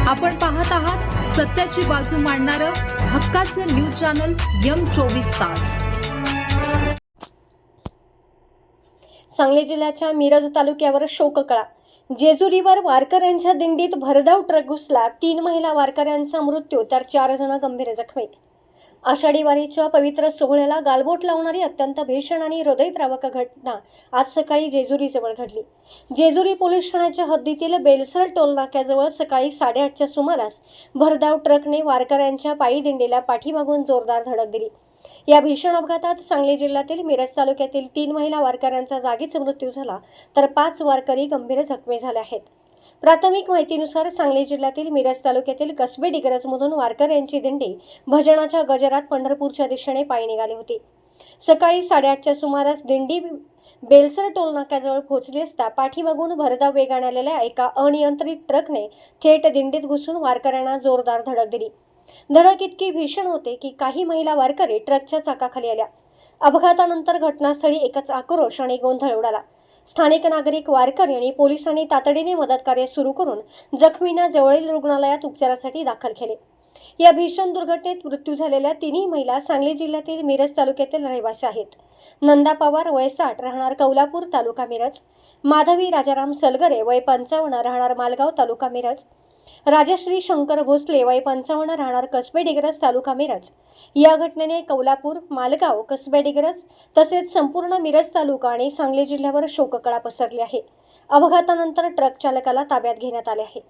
आपण पाहत आहात सत्याची बाजू मांडणारं हक्काचं न्यूज चॅनल M24 तास। सांगली जिल्ह्याच्या मिरज तालुक्यावर शोककळा। जेजुरीवर वारकऱ्यांच्या दिंडीत भरधाव ट्रक घुसला, 3 महिला वारकऱ्यांचा मृत्यू तर 4 जण गंभीर जखमी। आषाढी वारीच्या पवित्र सोहळ्याला गालबोट लावणारी अत्यंत भीषण आणि हृदयद्रावक घटना आज सकाळी जेजुरीजवळ घडली। जेजुरी पोलीस ठाण्याच्या हद्दीतील बेलसर टोल नाक्याजवळ सकाळी 8:30च्या सुमारास भरधाव ट्रकने वारकऱ्यांच्या पायी दिंडीला पाठीमागून जोरदार धडक दिली। या भीषण अपघातात सांगली जिल्ह्यातील मिरज तालुक्यातील 3 महिला वारकऱ्यांचा जागीच मृत्यू झाला, तर 5 वारकरी गंभीर जखमी झाले आहेत। प्राथमिक माहितीनुसार सांगली जिल्ह्यातील मिरज तालुक्यातील कसबे डिग्रजमधून वारकऱ्यांची दिंडी भजनाच्या गजरात पंढरपूरच्या दिशेने पायी निघाली होती। सकाळी 8:30च्या सुमारास दिंडी बेलसर टोल नाक्याजवळ पोहोचली असता पाठीमागून भरधाव वेगाने आलेल्या एका अनियंत्रित ट्रकने थेट दिंडीत घुसून वारकऱ्यांना जोरदार धडक दिली। धडक इतकी भीषण होते की काही महिला वारकरी ट्रकच्या चाकाखाली आल्या। अपघातानंतर घटनास्थळी एकच आक्रोश आणि गोंधळ उडाला। स्थानिक नागरिक, वारकरी आणि पोलिसांनी तातडीने मदत कार्य सुरू करून जखमींना जवळील रुग्णालयात उपचारासाठी दाखल केले। या भीषण दुर्घटनेत मृत्यू झालेल्या 3 महिला सांगली जिल्ह्यातील मिरज तालुक्यातील रहिवासी आहेत। नंदा पवार वय 60 राहणार कौलापूर तालुका मिरज, माधवी राजाराम सलगरे वय 55 राहणार मालगाव तालुका मिरज, राजश्री शंकर भोसले वय 55 राहणार कसबे डिग्रज तालुका मिरज। या घटनेने कौलापूर, मालगाव, कसबे डिग्रज तसेच संपूर्ण मिरज तालुका आणि सांगली जिल्ह्यावर शोककळा पसरली आहे। अपघातानंतर ट्रक चालकाला ताब्यात घेण्यात आले आहे।